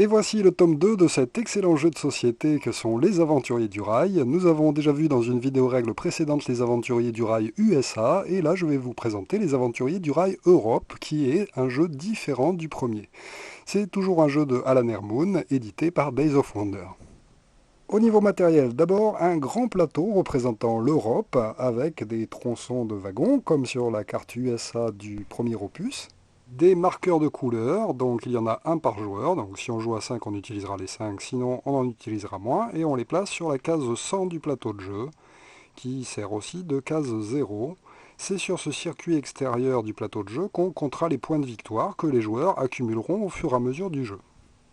Et voici le tome 2 de cet excellent jeu de société que sont les Aventuriers du Rail. Nous avons déjà vu dans une vidéo règle précédente les Aventuriers du Rail USA, et là je vais vous présenter les Aventuriers du Rail Europe, qui est un jeu différent du premier. C'est toujours un jeu de Alan Moon, édité par Days of Wonder. Au niveau matériel, d'abord un grand plateau représentant l'Europe, avec des tronçons de wagons, comme sur la carte USA du premier opus. Des marqueurs de couleurs, donc il y en a un par joueur, donc si on joue à 5 on utilisera les 5, sinon on en utilisera moins, et on les place sur la case 100 du plateau de jeu, qui sert aussi de case 0. C'est sur ce circuit extérieur du plateau de jeu qu'on comptera les points de victoire que les joueurs accumuleront au fur et à mesure du jeu.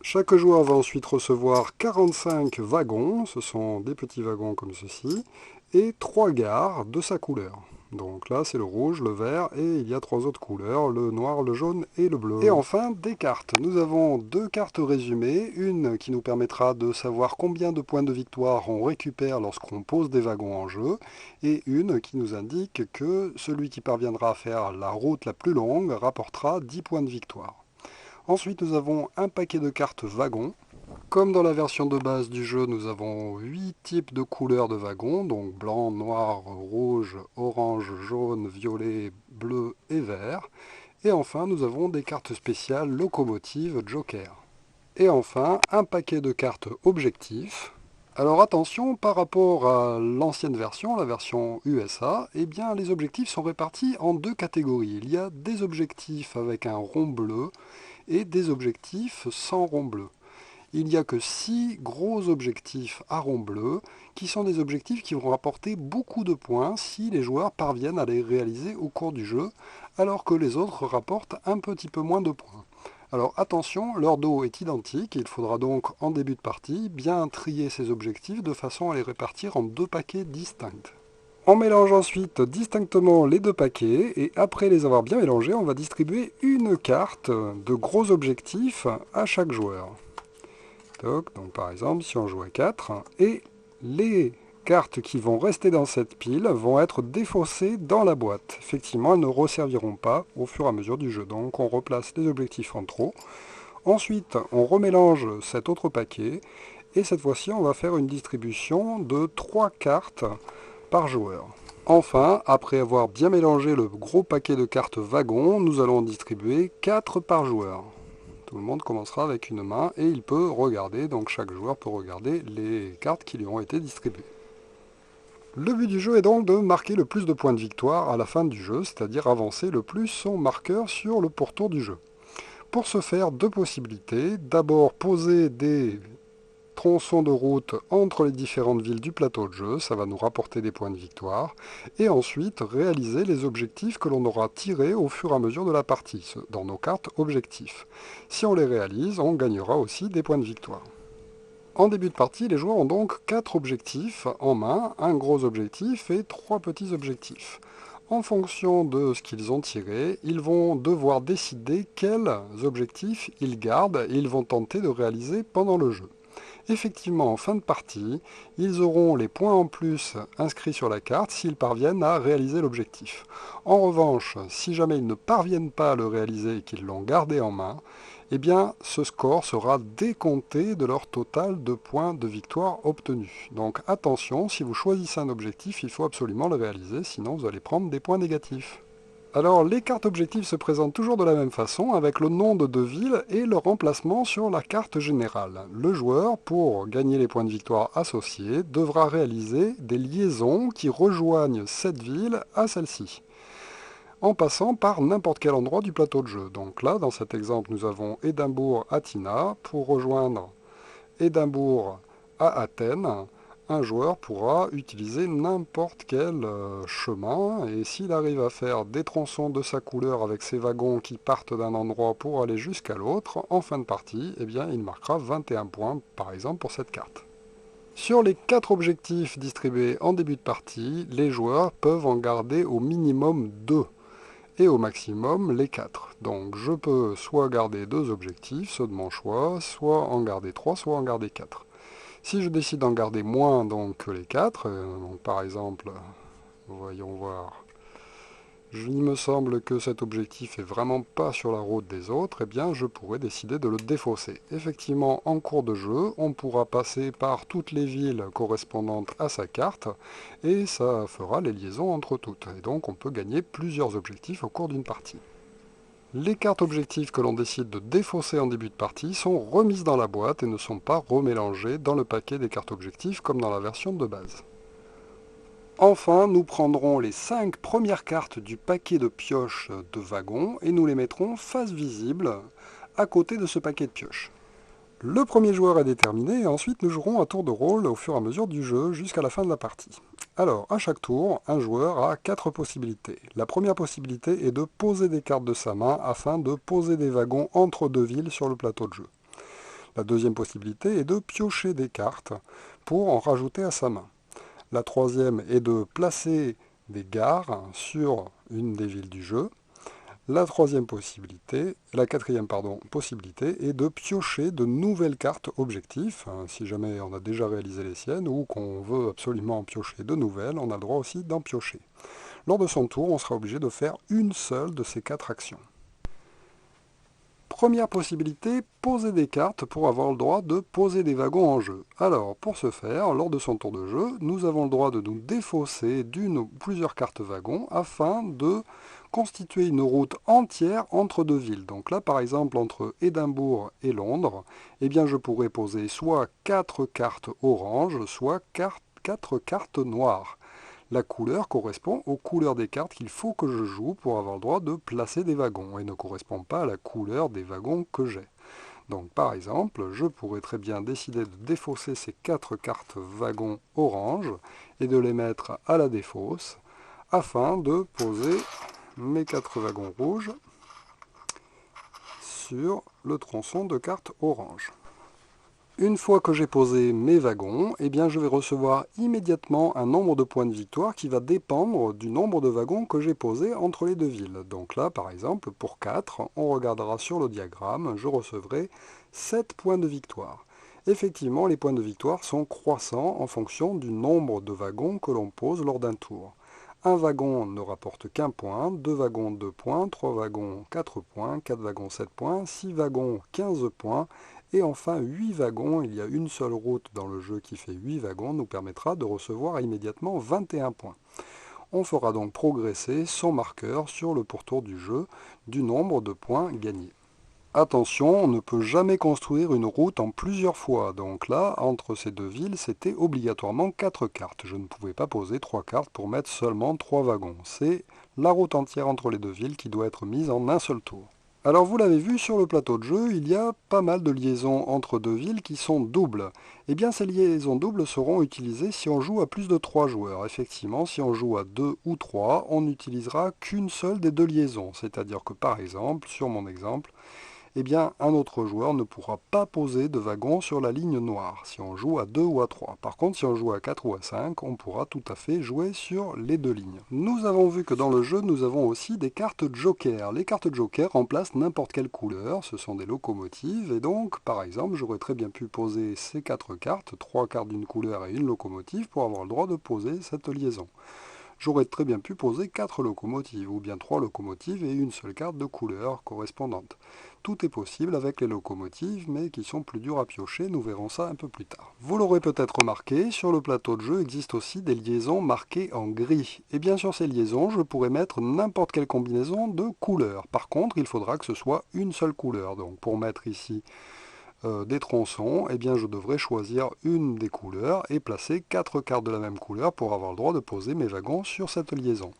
Chaque joueur va ensuite recevoir 45 wagons, ce sont des petits wagons comme ceci, et 3 gares de sa couleur. Donc là c'est le rouge, le vert, et il y a 3 autres couleurs, le noir, le jaune et le bleu. Et enfin des cartes. Nous avons 2 cartes résumées, une qui nous permettra de savoir combien de points de victoire on récupère lorsqu'on pose des wagons en jeu, et une qui nous indique que celui qui parviendra à faire la route la plus longue rapportera 10 points de victoire. Ensuite, nous avons un paquet de cartes wagons. Comme dans la version de base du jeu, nous avons 8 types de couleurs de wagons, donc blanc, noir, rouge, orange, jaune, violet, bleu et vert. Et enfin, nous avons des cartes spéciales locomotives Joker. Et enfin, un paquet de cartes objectifs. Alors attention, par rapport à l'ancienne version, la version USA, eh bien les objectifs sont répartis en 2 catégories. Il y a des objectifs avec un rond bleu et des objectifs sans rond bleu. Il n'y a que 6 gros objectifs à rond bleu, qui sont des objectifs qui vont rapporter beaucoup de points si les joueurs parviennent à les réaliser au cours du jeu, alors que les autres rapportent un petit peu moins de points. Alors attention, leur dos est identique, il faudra donc en début de partie bien trier ces objectifs de façon à les répartir en 2 paquets distincts. On mélange ensuite distinctement les 2 paquets et après les avoir bien mélangés, on va distribuer une carte de gros objectifs à chaque joueur. Donc par exemple, si on joue à 4, et les cartes qui vont rester dans cette pile vont être défaussées dans la boîte. Effectivement, elles ne resserviront pas au fur et à mesure du jeu. Donc on replace les objectifs en trop. Ensuite, on remélange cet autre paquet et cette fois-ci, on va faire une distribution de 3 cartes par joueur. Enfin, après avoir bien mélangé le gros paquet de cartes wagons, nous allons en distribuer 4 par joueur. Tout le monde commencera avec une main et il peut regarder, donc chaque joueur peut regarder les cartes qui lui ont été distribuées. Le but du jeu est donc de marquer le plus de points de victoire à la fin du jeu, c'est-à-dire avancer le plus son marqueur sur le pourtour du jeu. Pour ce faire, 2 possibilités. D'abord, poser des tronçons de route entre les différentes villes du plateau de jeu, ça va nous rapporter des points de victoire, et ensuite réaliser les objectifs que l'on aura tirés au fur et à mesure de la partie, dans nos cartes objectifs. Si on les réalise, on gagnera aussi des points de victoire. En début de partie, les joueurs ont donc 4 objectifs en main, un gros objectif et 3 petits objectifs. En fonction de ce qu'ils ont tiré, ils vont devoir décider quels objectifs ils gardent et ils vont tenter de réaliser pendant le jeu. Effectivement, en fin de partie, ils auront les points en plus inscrits sur la carte s'ils parviennent à réaliser l'objectif. En revanche, si jamais ils ne parviennent pas à le réaliser et qu'ils l'ont gardé en main, eh bien, ce score sera décompté de leur total de points de victoire obtenus. Donc attention, si vous choisissez un objectif, il faut absolument le réaliser, sinon vous allez prendre des points négatifs. Alors, les cartes objectifs se présentent toujours de la même façon, avec le nom de 2 villes et leur emplacement sur la carte générale. Le joueur, pour gagner les points de victoire associés, devra réaliser des liaisons qui rejoignent cette ville à celle-ci, en passant par n'importe quel endroit du plateau de jeu. Donc là, dans cet exemple, nous avons Édimbourg à Tina. Pour rejoindre Édimbourg à Athènes, un joueur pourra utiliser n'importe quel chemin, et s'il arrive à faire des tronçons de sa couleur avec ses wagons qui partent d'un endroit pour aller jusqu'à l'autre, en fin de partie, eh bien, il marquera 21 points, par exemple, pour cette carte. Sur les 4 objectifs distribués en début de partie, les joueurs peuvent en garder au minimum 2, et au maximum les 4. Donc je peux soit garder 2 objectifs, ceux de mon choix, soit en garder 3, soit en garder 4. Si je décide d'en garder moins donc, que les 4, donc par exemple, voyons voir, Il me semble que cet objectif est vraiment pas sur la route des autres, eh bien je pourrais décider de le défausser. Effectivement, en cours de jeu, on pourra passer par toutes les villes correspondantes à sa carte, et ça fera les liaisons entre toutes. Et donc on peut gagner plusieurs objectifs au cours d'une partie. Les cartes objectifs que l'on décide de défausser en début de partie sont remises dans la boîte et ne sont pas remélangées dans le paquet des cartes objectifs comme dans la version de base. Enfin, nous prendrons les 5 premières cartes du paquet de pioches de wagon et nous les mettrons face visible à côté de ce paquet de pioches. Le premier joueur est déterminé et ensuite nous jouerons à tour de rôle au fur et à mesure du jeu jusqu'à la fin de la partie. Alors, à chaque tour, un joueur a 4 possibilités. La première possibilité est de poser des cartes de sa main afin de poser des wagons entre deux villes sur le plateau de jeu. La deuxième possibilité est de piocher des cartes pour en rajouter à sa main. La troisième est de placer des gares sur une des villes du jeu. La quatrième possibilité est de piocher de nouvelles cartes objectifs. Si jamais on a déjà réalisé les siennes ou qu'on veut absolument en piocher de nouvelles, on a le droit aussi d'en piocher. Lors de son tour, on sera obligé de faire une seule de ces 4 actions. Première possibilité, poser des cartes pour avoir le droit de poser des wagons en jeu. Alors, pour ce faire, lors de son tour de jeu, nous avons le droit de nous défausser d'une ou plusieurs cartes wagons afin de constituer une route entière entre deux villes. Donc là, par exemple, entre Édimbourg et Londres, eh bien, je pourrais poser soit 4 cartes oranges, soit 4 cartes noires. La couleur correspond aux couleurs des cartes qu'il faut que je joue pour avoir le droit de placer des wagons et ne correspond pas à la couleur des wagons que j'ai. Donc par exemple, je pourrais très bien décider de défausser ces 4 cartes wagons orange et de les mettre à la défausse afin de poser mes 4 wagons rouges sur le tronçon de cartes orange. Une fois que j'ai posé mes wagons, eh bien je vais recevoir immédiatement un nombre de points de victoire qui va dépendre du nombre de wagons que j'ai posés entre les deux villes. Donc là, par exemple, pour 4, on regardera sur le diagramme, je recevrai 7 points de victoire. Effectivement, les points de victoire sont croissants en fonction du nombre de wagons que l'on pose lors d'un tour. Un wagon ne rapporte qu'un point, 2 wagons 2 points, 3 wagons 4 points, 4 wagons 7 points, 6 wagons 15 points, et enfin 8 wagons, il y a une seule route dans le jeu qui fait 8 wagons, nous permettra de recevoir immédiatement 21 points. On fera donc progresser son marqueur sur le pourtour du jeu du nombre de points gagnés. Attention, on ne peut jamais construire une route en plusieurs fois. Donc là, entre ces deux villes, c'était obligatoirement 4 cartes. Je ne pouvais pas poser 3 cartes pour mettre seulement 3 wagons. C'est la route entière entre les deux villes qui doit être mise en un seul tour. Alors vous l'avez vu, sur le plateau de jeu, il y a pas mal de liaisons entre deux villes qui sont doubles. Eh bien ces liaisons doubles seront utilisées si on joue à plus de 3 joueurs. Effectivement, si on joue à 2 ou 3, on n'utilisera qu'une seule des deux liaisons. C'est-à-dire que par exemple, sur mon exemple, eh bien, un autre joueur ne pourra pas poser de wagon sur la ligne noire, si on joue à 2 ou à 3. Par contre, si on joue à 4 ou à 5, on pourra tout à fait jouer sur les deux lignes. Nous avons vu que dans le jeu, nous avons aussi des cartes joker. Les cartes joker remplacent n'importe quelle couleur, ce sont des locomotives, et donc, par exemple, j'aurais très bien pu poser ces 4 cartes, 3 cartes d'une couleur et une locomotive, pour avoir le droit de poser cette liaison. J'aurais très bien pu poser 4 locomotives, ou bien 3 locomotives et une seule carte de couleur correspondante. Tout est possible avec les locomotives, mais qui sont plus dures à piocher, nous verrons ça un peu plus tard. Vous l'aurez peut-être remarqué, sur le plateau de jeu existent aussi des liaisons marquées en gris. Et bien sur ces liaisons, je pourrais mettre n'importe quelle combinaison de couleurs. Par contre, il faudra que ce soit une seule couleur. Donc pour mettre ici des tronçons, eh bien je devrais choisir une des couleurs et placer 4 cartes de la même couleur pour avoir le droit de poser mes wagons sur cette liaison.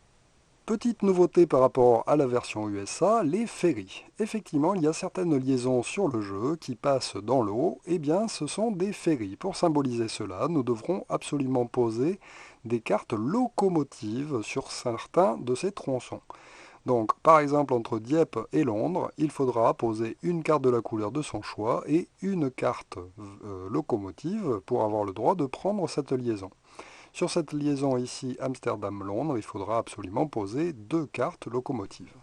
Petite nouveauté par rapport à la version USA, les ferries. Effectivement, il y a certaines liaisons sur le jeu qui passent dans l'eau, et bien ce sont des ferries. Pour symboliser cela, nous devrons absolument poser des cartes locomotives sur certains de ces tronçons. Donc, par exemple, entre Dieppe et Londres, il faudra poser une carte de la couleur de son choix et une carte locomotive pour avoir le droit de prendre cette liaison. Sur cette liaison ici, Amsterdam-Londres, il faudra absolument poser 2 cartes locomotives.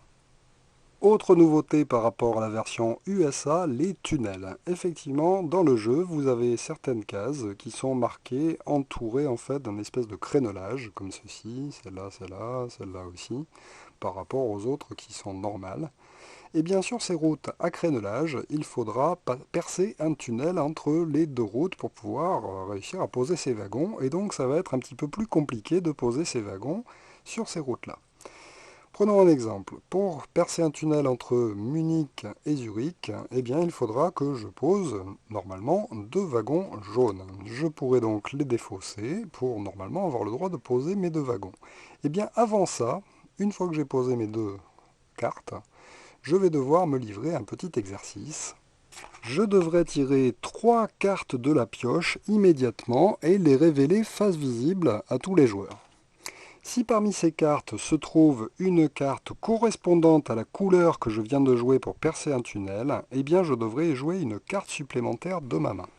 Autre nouveauté par rapport à la version USA, les tunnels. Effectivement, dans le jeu, vous avez certaines cases qui sont marquées, entourées en fait d'un espèce de crénelage, comme ceci, celle-là, celle-là, celle-là aussi. par rapport aux autres qui sont normales. Et bien sur ces routes à crénelage, il faudra percer un tunnel entre les deux routes pour pouvoir réussir à poser ces wagons. Et donc ça va être un petit peu plus compliqué de poser ces wagons sur ces routes-là. Prenons un exemple. Pour percer un tunnel entre Munich et Zurich, eh bien, il faudra que je pose normalement deux wagons jaunes. Je pourrais donc les défausser pour normalement avoir le droit de poser mes deux wagons. Eh bien, avant ça, une fois que j'ai posé mes deux cartes, je vais devoir me livrer un petit exercice. Je devrais tirer 3 cartes de la pioche immédiatement et les révéler face visible à tous les joueurs. Si parmi ces cartes se trouve une carte correspondante à la couleur que je viens de jouer pour percer un tunnel, eh bien je devrais jouer une carte supplémentaire de ma main.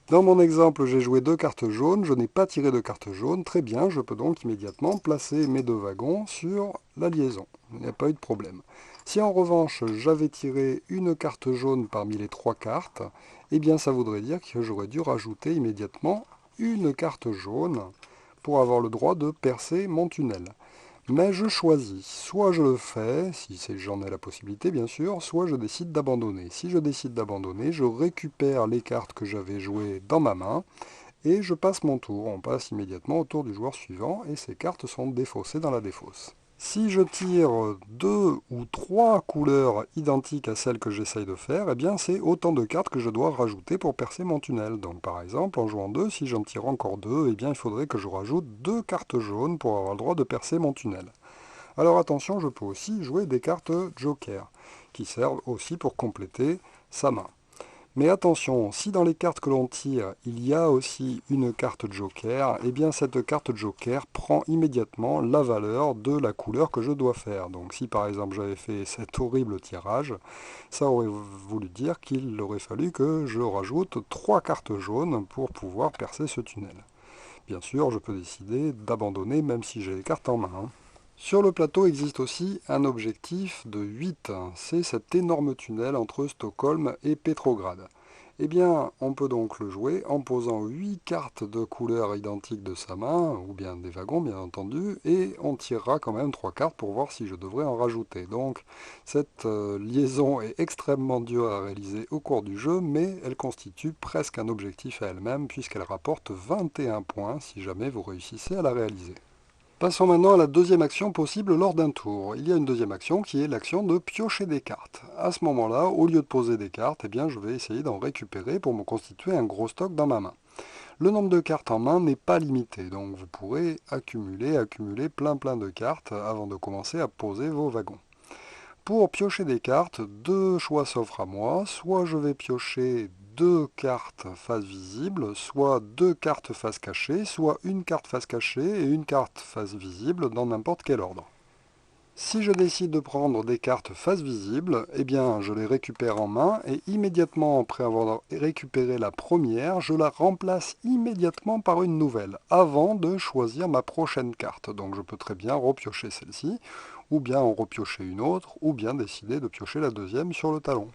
Dans mon exemple, j'ai joué 2 cartes jaunes, je n'ai pas tiré de carte jaune, très bien, je peux donc immédiatement placer mes 2 wagons sur la liaison. Il n'y a pas eu de problème. Si en revanche j'avais tiré une carte jaune parmi les 3 cartes, eh bien ça voudrait dire que j'aurais dû rajouter immédiatement une carte jaune pour avoir le droit de percer mon tunnel. Mais je choisis, soit je le fais, si j'en ai la possibilité bien sûr, soit je décide d'abandonner. Si je décide d'abandonner, je récupère les cartes que j'avais jouées dans ma main et je passe mon tour. On passe immédiatement au tour du joueur suivant et ces cartes sont défaussées dans la défausse. Si je tire 2 ou 3 couleurs identiques à celles que j'essaye de faire, eh bien c'est autant de cartes que je dois rajouter pour percer mon tunnel. Donc par exemple, en jouant 2, si j'en tire encore 2, eh bien il faudrait que je rajoute 2 cartes jaunes pour avoir le droit de percer mon tunnel. Alors attention, je peux aussi jouer des cartes joker, qui servent aussi pour compléter sa main. Mais attention, si dans les cartes que l'on tire, il y a aussi une carte joker, eh bien cette carte joker prend immédiatement la valeur de la couleur que je dois faire. Donc si par exemple j'avais fait cet horrible tirage, ça aurait voulu dire qu'il aurait fallu que je rajoute 3 cartes jaunes pour pouvoir percer ce tunnel. Bien sûr, je peux décider d'abandonner même si j'ai les cartes en main. Sur le plateau existe aussi un objectif de 8, c'est cet énorme tunnel entre Stockholm et Petrograd. Eh bien, on peut donc le jouer en posant 8 cartes de couleurs identiques de sa main, ou bien des wagons bien entendu, et on tirera quand même 3 cartes pour voir si je devrais en rajouter. Donc cette liaison est extrêmement dure à réaliser au cours du jeu, mais elle constitue presque un objectif à elle-même puisqu'elle rapporte 21 points si jamais vous réussissez à la réaliser. Passons maintenant à la deuxième action possible lors d'un tour. Il y a une deuxième action qui est l'action de piocher des cartes. À ce moment-là, au lieu de poser des cartes, eh bien, je vais essayer d'en récupérer pour me constituer un gros stock dans ma main. Le nombre de cartes en main n'est pas limité, donc vous pourrez accumuler plein de cartes avant de commencer à poser vos wagons. Pour piocher des cartes, 2 choix s'offrent à moi. Soit je vais piocher 2 cartes face visible, soit 2 cartes face cachée, soit une carte face cachée et une carte face visible dans n'importe quel ordre. Si je décide de prendre des cartes face visible, eh bien je les récupère en main et immédiatement après avoir récupéré la première, je la remplace immédiatement par une nouvelle, avant de choisir ma prochaine carte. Donc je peux très bien repiocher celle-ci, ou bien en repiocher une autre, ou bien décider de piocher la deuxième sur le talon.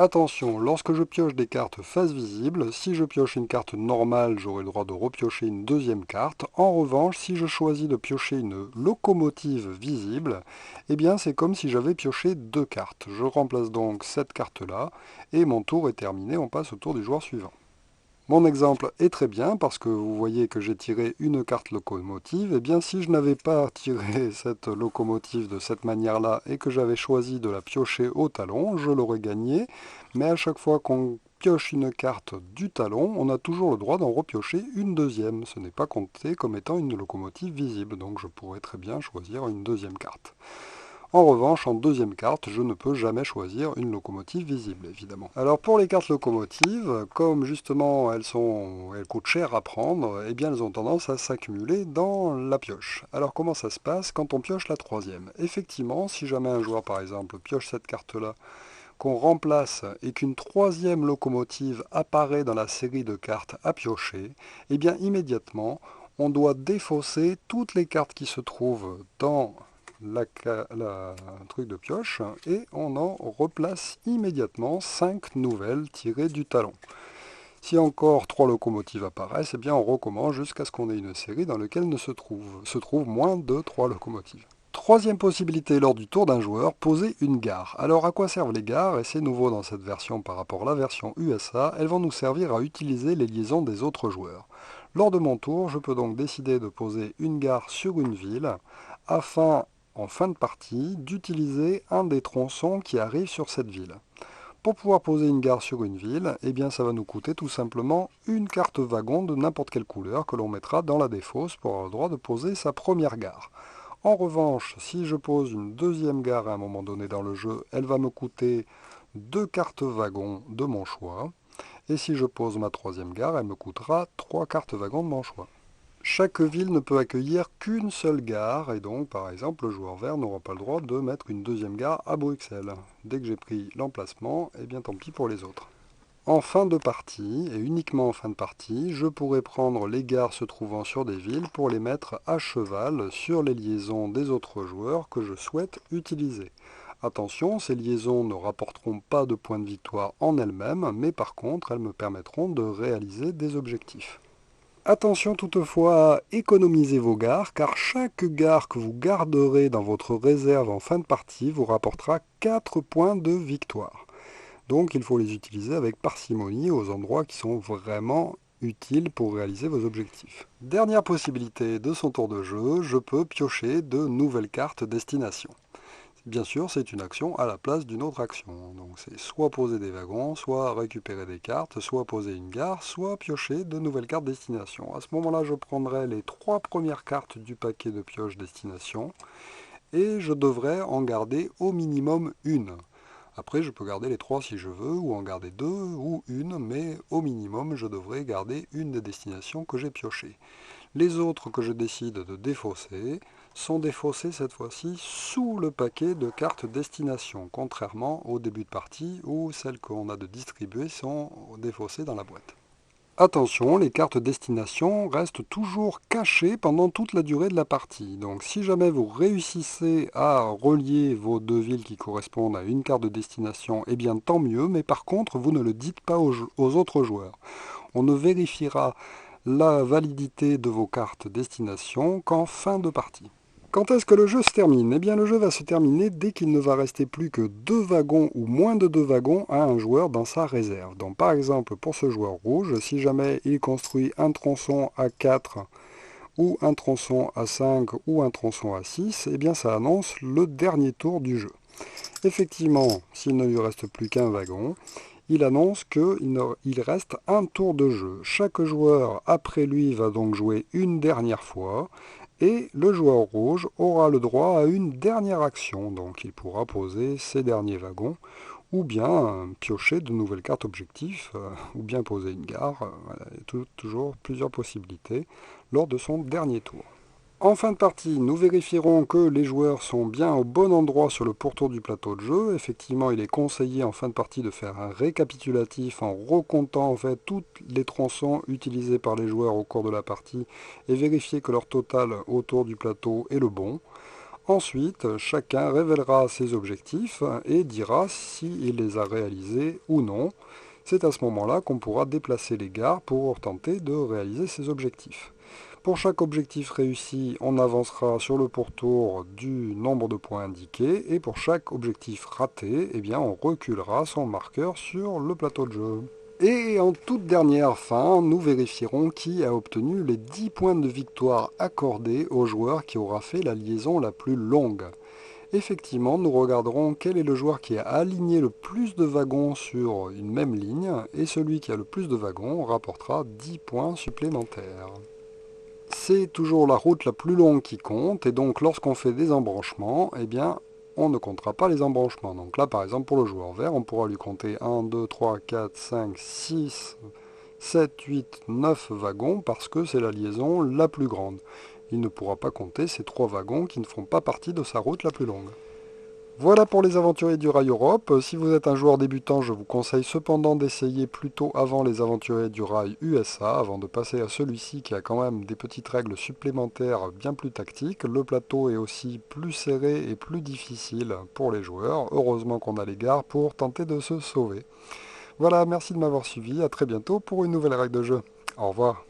Attention, lorsque je pioche des cartes face visible, si je pioche une carte normale, j'aurai le droit de repiocher une deuxième carte. En revanche, si je choisis de piocher une locomotive visible, eh bien c'est comme si j'avais pioché 2 cartes. Je remplace donc cette carte-là, et mon tour est terminé, on passe au tour du joueur suivant. Mon exemple est très bien parce que vous voyez que j'ai tiré une carte locomotive. Et bien si je n'avais pas tiré cette locomotive de cette manière-là et que j'avais choisi de la piocher au talon, je l'aurais gagnée. Mais à chaque fois qu'on pioche une carte du talon, on a toujours le droit d'en repiocher une deuxième. Ce n'est pas compté comme étant une locomotive visible, donc je pourrais très bien choisir une deuxième carte. En revanche, en deuxième carte, je ne peux jamais choisir une locomotive visible, évidemment. Alors pour les cartes locomotives, comme justement elles coûtent cher à prendre, eh bien elles ont tendance à s'accumuler dans la pioche. Alors comment ça se passe quand on pioche la troisième? Effectivement, si jamais un joueur par exemple pioche cette carte-là, qu'on remplace et qu'une troisième locomotive apparaît dans la série de cartes à piocher, eh bien immédiatement, on doit défausser toutes les cartes qui se trouvent dans la truc de pioche et on en replace immédiatement 5 nouvelles tirées du talon. Si encore 3 locomotives apparaissent, eh bien on recommence jusqu'à ce qu'on ait une série dans laquelle se trouve moins de 3 locomotives. Troisième possibilité lors du tour d'un joueur, poser une gare. Alors à quoi servent les gares? Et c'est nouveau dans cette version par rapport à la version USA, elles vont nous servir à utiliser les liaisons des autres joueurs. Lors de mon tour, je peux donc décider de poser une gare sur une ville afin, en fin de partie, d'utiliser un des tronçons qui arrive sur cette ville. Pour pouvoir poser une gare sur une ville, eh bien ça va nous coûter tout simplement une carte wagon de n'importe quelle couleur que l'on mettra dans la défausse pour avoir le droit de poser sa première gare. En revanche, si je pose une deuxième gare à un moment donné dans le jeu, elle va me coûter deux cartes wagons de mon choix. Et si je pose ma troisième gare, elle me coûtera trois cartes wagons de mon choix. Chaque ville ne peut accueillir qu'une seule gare, et donc par exemple le joueur vert n'aura pas le droit de mettre une deuxième gare à Bruxelles. Dès que j'ai pris l'emplacement, eh bien tant pis pour les autres. En fin de partie, et uniquement en fin de partie, je pourrai prendre les gares se trouvant sur des villes pour les mettre à cheval sur les liaisons des autres joueurs que je souhaite utiliser. Attention, ces liaisons ne rapporteront pas de points de victoire en elles-mêmes, mais par contre, elles me permettront de réaliser des objectifs. Attention toutefois à économiser vos gares, car chaque gare que vous garderez dans votre réserve en fin de partie vous rapportera 4 points de victoire. Donc il faut les utiliser avec parcimonie aux endroits qui sont vraiment utiles pour réaliser vos objectifs. Dernière possibilité de son tour de jeu, je peux piocher de nouvelles cartes destination. Bien sûr, c'est une action à la place d'une autre action. Donc c'est soit poser des wagons, soit récupérer des cartes, soit poser une gare, soit piocher de nouvelles cartes destination. À ce moment-là, je prendrai les trois premières cartes du paquet de pioche destination et je devrais en garder au minimum une. Après, je peux garder les trois si je veux, ou en garder deux, ou une, mais au minimum, je devrais garder une des destinations que j'ai piochées. Les autres que je décide de défausser sont défaussés cette fois-ci sous le paquet de cartes destination, contrairement au début de partie où celles qu'on a de distribuer sont défaussées dans la boîte. Attention, les cartes destination restent toujours cachées pendant toute la durée de la partie. Donc si jamais vous réussissez à relier vos deux villes qui correspondent à une carte de destination, eh bien tant mieux, mais par contre vous ne le dites pas aux autres joueurs. On ne vérifiera la validité de vos cartes destination qu'en fin de partie. Quand est-ce que le jeu se termine? Eh bien le jeu va se terminer dès qu'il ne va rester plus que deux wagons ou moins de deux wagons à un joueur dans sa réserve. Donc par exemple pour ce joueur rouge, si jamais il construit un tronçon à 4 ou un tronçon à 5 ou un tronçon à 6, eh bien ça annonce le dernier tour du jeu. Effectivement, s'il ne lui reste plus qu'un wagon, il annonce qu'il reste un tour de jeu. Chaque joueur après lui va donc jouer une dernière fois et le joueur rouge aura le droit à une dernière action. Donc il pourra poser ses derniers wagons ou bien piocher de nouvelles cartes objectifs ou bien poser une gare. Voilà, toujours plusieurs possibilités lors de son dernier tour. En fin de partie, nous vérifierons que les joueurs sont bien au bon endroit sur le pourtour du plateau de jeu. Effectivement, il est conseillé en fin de partie de faire un récapitulatif en recomptant en fait tous les tronçons utilisés par les joueurs au cours de la partie et vérifier que leur total autour du plateau est le bon. Ensuite, chacun révélera ses objectifs et dira s'il les a réalisés ou non. C'est à ce moment-là qu'on pourra déplacer les gares pour tenter de réaliser ses objectifs. Pour chaque objectif réussi, on avancera sur le pourtour du nombre de points indiqués, et pour chaque objectif raté, eh bien, on reculera son marqueur sur le plateau de jeu. Et en toute dernière fin, nous vérifierons qui a obtenu les 10 points de victoire accordés au joueur qui aura fait la liaison la plus longue. Effectivement, nous regarderons quel est le joueur qui a aligné le plus de wagons sur une même ligne, et celui qui a le plus de wagons rapportera 10 points supplémentaires. C'est toujours la route la plus longue qui compte, et donc lorsqu'on fait des embranchements, eh bien, on ne comptera pas les embranchements. Donc là, par exemple, pour le joueur vert, on pourra lui compter 1, 2, 3, 4, 5, 6, 7, 8, 9 wagons, parce que c'est la liaison la plus grande. Il ne pourra pas compter ces 3 wagons qui ne font pas partie de sa route la plus longue. Voilà pour les aventuriers du Rail Europe. Si vous êtes un joueur débutant, je vous conseille cependant d'essayer plutôt avant les aventuriers du Rail USA, avant de passer à celui-ci qui a quand même des petites règles supplémentaires bien plus tactiques. Le plateau est aussi plus serré et plus difficile pour les joueurs. Heureusement qu'on a les gares pour tenter de se sauver. Voilà, merci de m'avoir suivi. À très bientôt pour une nouvelle règle de jeu. Au revoir.